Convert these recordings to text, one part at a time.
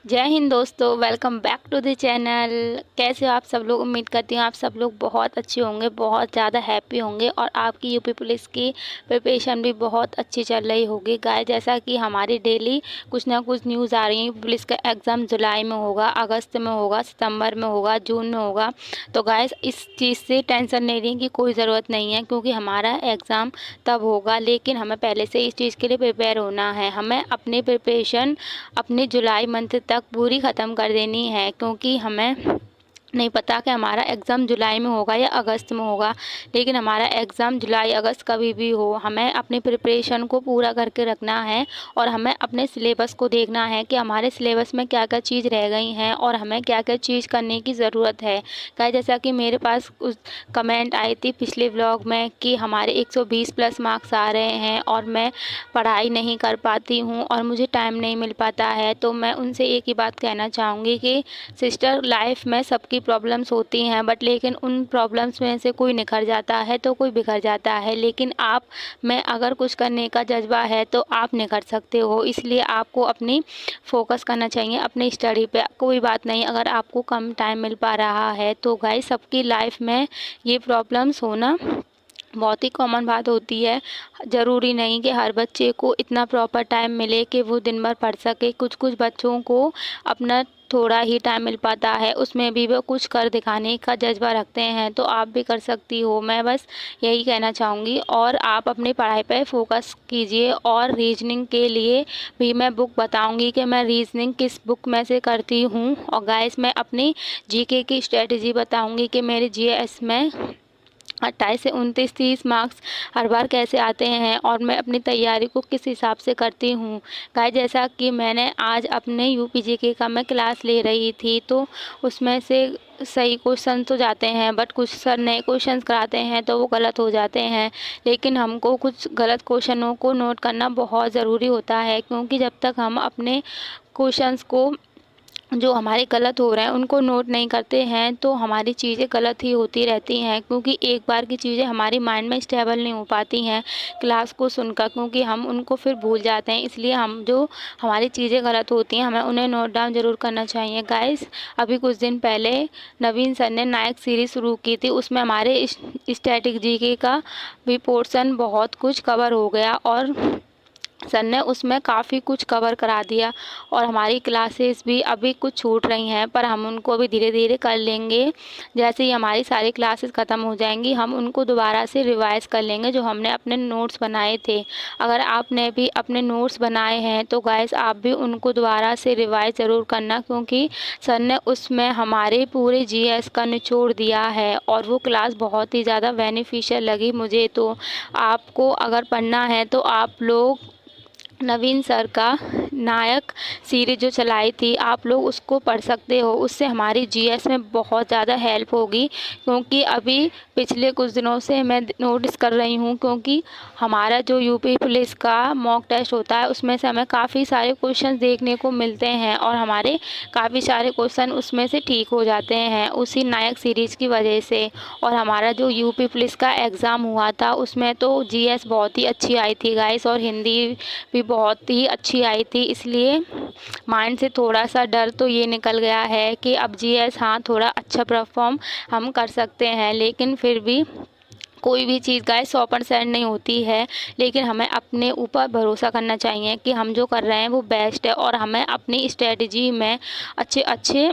जय हिंद दोस्तों, welcome back to the channel. कैसे हो आप सब लोग? उम्मीद करती हूँ आप सब लोग बहुत अच्छे होंगे, बहुत ज़्यादा हैप्पी होंगे और आपकी यूपी पुलिस की प्रिपरेशन भी बहुत अच्छी चल रही होगी। गाइस, जैसा कि हमारी डेली कुछ ना कुछ न्यूज़ आ रही है, पुलिस का एग्ज़ाम जुलाई में होगा, अगस्त में होगा, सितंबर में होगा, जून में होगा। तो गाइस, इस चीज़ से टेंशन लेने की कोई ज़रूरत नहीं है, क्योंकि हमारा एग्ज़ाम तब होगा, लेकिन हमें पहले से इस चीज़ के लिए प्रिपेयर होना है। हमें अपनी प्रिपरेशन अपने जुलाई मंथ तक पूरी ख़त्म कर देनी है, क्योंकि हमें नहीं पता कि हमारा एग्ज़ाम जुलाई में होगा या अगस्त में होगा। लेकिन हमारा एग्ज़ाम जुलाई अगस्त कभी भी हो, हमें अपनी प्रिपरेशन को पूरा करके रखना है और हमें अपने सिलेबस को देखना है कि हमारे सिलेबस में क्या क्या चीज़ रह गई हैं और हमें क्या क्या चीज़ करने की ज़रूरत है। क्या जैसा कि मेरे पास उस कमेंट आई थी पिछले व्लॉग में कि हमारे 120 प्लस मार्क्स आ रहे हैं और मैं पढ़ाई नहीं कर पाती हूँ और मुझे टाइम नहीं मिल पाता है। तो मैं उनसे एक ही बात कहना चाहूँगी कि सिस्टर, लाइफ में सबकी प्रॉब्लम्स होती हैं, बट लेकिन उन प्रॉब्लम्स में से कोई निखर जाता है तो कोई बिखर जाता है। लेकिन आप में अगर कुछ करने का जज्बा है तो आप निखर सकते हो, इसलिए आपको अपनी फोकस करना चाहिए अपनी स्टडी पे। कोई बात नहीं अगर आपको कम टाइम मिल पा रहा है, तो गाइस सबकी लाइफ में ये प्रॉब्लम्स होना बहुत ही कॉमन बात होती है। ज़रूरी नहीं कि हर बच्चे को इतना प्रॉपर टाइम मिले कि वो दिन भर पढ़ सके। कुछ कुछ बच्चों को अपना थोड़ा ही टाइम मिल पाता है, उसमें भी वो कुछ कर दिखाने का जज्बा रखते हैं, तो आप भी कर सकती हो। मैं बस यही कहना चाहूँगी और आप अपनी पढ़ाई पर फोकस कीजिए। और रीजनिंग के लिए भी मैं बुक बताऊँगी कि मैं रीजनिंग किस बुक में से करती हूँ। और गाइस, मैं अपनी जीके की स्ट्रेटजी बताऊँगी कि मेरे जीएस में 28 से 29 30 मार्क्स हर बार कैसे आते हैं और मैं अपनी तैयारी को किस हिसाब से करती हूँ। गाइस, जैसा कि मैंने आज अपने यूपीजीके का मैं क्लास ले रही थी, तो उसमें से सही क्वेश्चन तो जाते हैं, बट कुछ सर नए क्वेश्चंस कराते हैं तो वो गलत हो जाते हैं। लेकिन हमको कुछ गलत क्वेश्चनों को नोट करना बहुत ज़रूरी होता है, क्योंकि जब तक हम अपने क्वेश्चंस को जो हमारे गलत हो रहे हैं उनको नोट नहीं करते हैं तो हमारी चीज़ें गलत ही होती रहती हैं, क्योंकि एक बार की चीज़ें हमारी माइंड में स्टेबल नहीं हो पाती हैं क्लास को सुनकर, क्योंकि हम उनको फिर भूल जाते हैं। इसलिए हम जो हमारी चीज़ें गलत होती हैं हमें उन्हें नोट डाउन ज़रूर करना चाहिए। गाइस, अभी कुछ दिन पहले नवीन सर ने नायक सीरीज़ शुरू की थी, उसमें हमारे स्टैटिक जीके का भी पोर्शन बहुत कुछ कवर हो गया और सर ने उसमें काफ़ी कुछ कवर करा दिया। और हमारी क्लासेस भी अभी कुछ छूट रही हैं, पर हम उनको भी धीरे धीरे कर लेंगे। जैसे ही हमारी सारी क्लासेस ख़त्म हो जाएंगी हम उनको दोबारा से रिवाइज़ कर लेंगे, जो हमने अपने नोट्स बनाए थे। अगर आपने भी अपने नोट्स बनाए हैं तो गाइस आप भी उनको दोबारा से रिवाइज़ ज़रूर करना, क्योंकि सर ने उसमें हमारे पूरे जीएस का निचोड़ दिया है और वो क्लास बहुत ही ज़्यादा बेनिफिशियल लगी मुझे। तो आपको अगर पढ़ना है तो आप लोग नवीन सर का नायक सीरीज जो चलाई थी आप लोग उसको पढ़ सकते हो, उससे हमारी जीएस में बहुत ज़्यादा हेल्प होगी। क्योंकि अभी पिछले कुछ दिनों से मैं नोटिस कर रही हूँ, क्योंकि हमारा जो यूपी पुलिस का मॉक टेस्ट होता है उसमें से हमें काफ़ी सारे क्वेश्चन देखने को मिलते हैं और हमारे काफ़ी सारे क्वेश्चन उसमें से ठीक हो जाते हैं उसी नायक सीरीज़ की वजह से। और हमारा जो यूपी पुलिस का एग्ज़ाम हुआ था उसमें तो जीएस बहुत ही अच्छी आई थी गाइस, और हिंदी भी बहुत ही अच्छी आई थी। इसलिए माइंड से थोड़ा सा डर तो ये निकल गया है कि अब जीएस हाँ थोड़ा अच्छा परफॉर्म हम कर सकते हैं, लेकिन फिर भी कोई भी चीज़ गाइस 100% नहीं होती है। लेकिन हमें अपने ऊपर भरोसा करना चाहिए कि हम जो कर रहे हैं वो बेस्ट है, और हमें अपनी स्ट्रेटजी में अच्छे अच्छे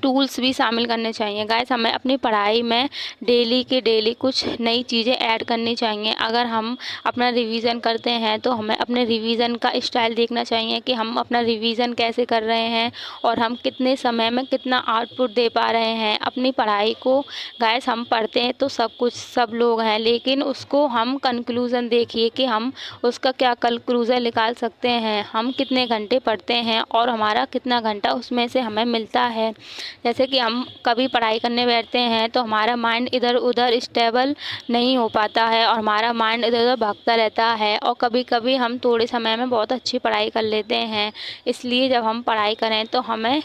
टूल्स भी शामिल करने चाहिए। गाइस, हमें अपनी पढ़ाई में डेली के डेली कुछ नई चीज़ें ऐड करनी चाहिए। अगर हम अपना रिवीजन करते हैं तो हमें अपने रिवीजन का स्टाइल देखना चाहिए कि हम अपना रिवीजन कैसे कर रहे हैं और हम कितने समय में कितना आउटपुट दे पा रहे हैं अपनी पढ़ाई को। गाइस, हम पढ़ते हैं तो सब कुछ सब लोग हैं, लेकिन उसको हम कंक्लूज़न देखिए कि हम उसका क्या कंक्लूज़न निकाल सकते हैं, हम कितने घंटे पढ़ते हैं और हमारा कितना घंटा उसमें से हमें मिलता है। जैसे कि हम कभी पढ़ाई करने बैठते हैं तो हमारा माइंड इधर उधर स्टेबल नहीं हो पाता है और हमारा माइंड इधर उधर भागता रहता है, और कभी कभी हम थोड़े समय में बहुत अच्छी पढ़ाई कर लेते हैं। इसलिए जब हम पढ़ाई करें तो हमें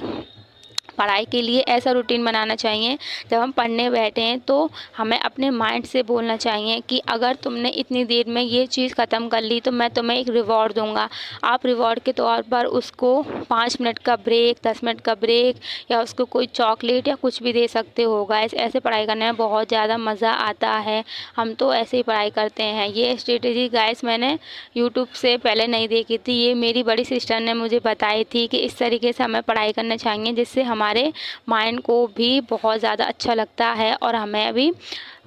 पढ़ाई के लिए ऐसा रूटीन बनाना चाहिए, जब हम पढ़ने बैठे हैं तो हमें अपने माइंड से बोलना चाहिए कि अगर तुमने इतनी देर में ये चीज़ ख़त्म कर ली तो मैं तुम्हें एक रिवॉर्ड दूंगा। आप रिवॉर्ड के तौर पर उसको 5 मिनट का ब्रेक, 10 मिनट का ब्रेक या उसको कोई चॉकलेट या कुछ भी दे सकते हो गाइस। ऐसे पढ़ाई करने में बहुत ज़्यादा मज़ा आता है, हम तो ऐसे ही पढ़ाई करते हैं। ये स्ट्रेटेजी गाइस मैंने यूट्यूब से पहले नहीं देखी थी, ये मेरी बड़ी सिस्टर ने मुझे बताई थी कि इस तरीके से हमें पढ़ाई करना चाहिए, जिससे हमारे माइंड को भी बहुत ज़्यादा अच्छा लगता है और हमें भी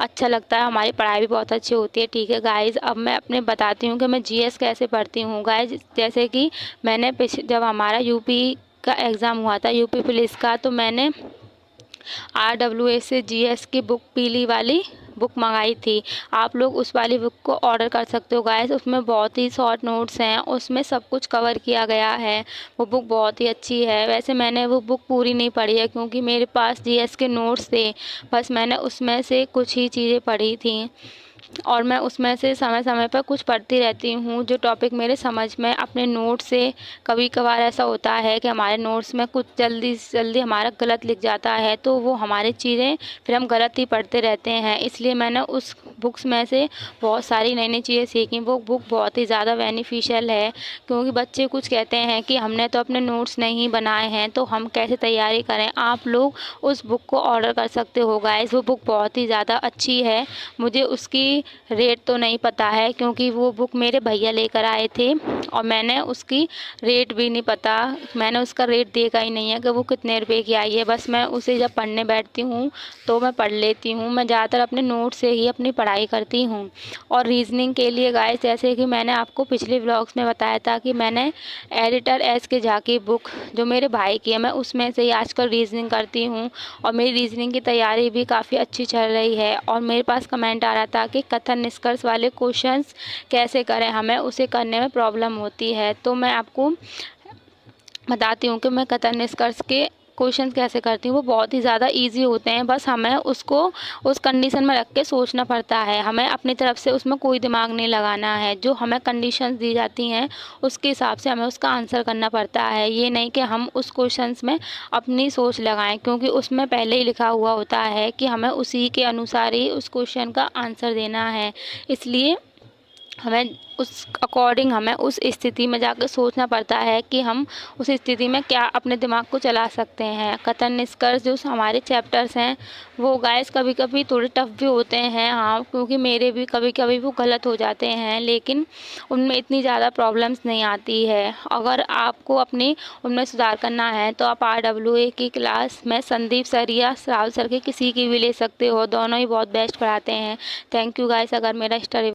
अच्छा लगता है, हमारी पढ़ाई भी बहुत अच्छी होती है। ठीक है गाइज़, अब मैं अपने बताती हूँ कि मैं जीएस कैसे पढ़ती हूँ गाइज़। जैसे कि मैंने जब हमारा यूपी का एग्ज़ाम हुआ था, यूपी पुलिस का, तो मैंने RWA से जीएस की बुक पीली वाली बुक मंगाई थी। आप लोग उस वाली बुक को ऑर्डर कर सकते हो गाइस। उसमें बहुत ही शॉर्ट नोट्स हैं, उसमें सब कुछ कवर किया गया है। वो बुक बहुत ही अच्छी है। वैसे मैंने वो बुक पूरी नहीं पढ़ी है क्योंकि मेरे पास जीएस के नोट्स थे, बस मैंने उसमें से कुछ ही चीज़ें पढ़ी थी और मैं उसमें से समय समय पर कुछ पढ़ती रहती हूँ जो टॉपिक मेरे समझ में अपने नोट से। कभी कभार ऐसा होता है कि हमारे नोट्स में कुछ जल्दी से जल्दी हमारा गलत लिख जाता है, तो वो हमारी चीज़ें फिर हम गलत ही पढ़ते रहते हैं। इसलिए मैंने उस बुक्स में से बहुत सारी नई नई चीज़ें सीखी। वो बुक बहुत ही ज़्यादा बेनिफिशियल है क्योंकि बच्चे कुछ कहते हैं कि हमने तो अपने नोट्स नहीं बनाए हैं तो हम कैसे तैयारी करें। आप लोग उस बुक को ऑर्डर कर सकते हो गाइस। वो बुक बहुत ही ज़्यादा अच्छी है। मुझे उसकी रेट तो नहीं पता है क्योंकि वो बुक मेरे भैया लेकर आए थे और मैंने उसकी रेट भी नहीं पता, मैंने उसका रेट देखा ही नहीं है कि वो कितने रुपए की आई है। बस मैं उसे जब पढ़ने बैठती हूँ तो मैं पढ़ लेती हूँ। मैं ज़्यादातर अपने नोट से ही अपनी पढ़ाई करती हूँ। और रीजनिंग के लिए गाइस, जैसे कि मैंने आपको पिछले व्लॉग्स में बताया था कि मैंने एडिटर एस के झा की बुक जो मेरे भाई की है, मैं उसमें से ही आजकल रीजनिंग करती हूँ और मेरी रीजनिंग की तैयारी भी काफ़ी अच्छी चल रही है। और मेरे पास कमेंट आ रहा था कि कथन निष्कर्ष वाले क्वेश्चंस कैसे करें, हमें उसे करने में प्रॉब्लम होती है। तो मैं आपको बताती हूँ कि मैं कथन निष्कर्ष के क्वेश्चन कैसे करती हूँ। वो बहुत ही ज़्यादा इजी होते हैं, बस हमें उसको उस कंडीशन में रख के सोचना पड़ता है। हमें अपनी तरफ से उसमें कोई दिमाग नहीं लगाना है। जो हमें कंडीशंस दी जाती हैं उसके हिसाब से हमें उसका आंसर करना पड़ता है। ये नहीं कि हम उस क्वेश्चंस में अपनी सोच लगाएं, क्योंकि उसमें पहले ही लिखा हुआ होता है कि हमें उसी के अनुसार ही उस क्वेश्चन का आंसर देना है। इसलिए हमें उस अकॉर्डिंग हमें उस स्थिति में जाकर सोचना पड़ता है कि हम उस स्थिति में क्या अपने दिमाग को चला सकते हैं। कथन निष्कर्ष जो हमारे चैप्टर्स हैं वो गाइस कभी कभी थोड़े टफ भी होते हैं, हाँ, क्योंकि मेरे भी कभी कभी वो गलत हो जाते हैं, लेकिन उनमें इतनी ज़्यादा प्रॉब्लम्स नहीं आती है। अगर आपको अपनी उनमें सुधार करना है तो आप RWA की क्लास में संदीप सर या राहुल सर के किसी की भी ले सकते हो, दोनों ही बहुत बेस्ट पढ़ाते हैं। Thank you guys. अगर मेरा स्टडी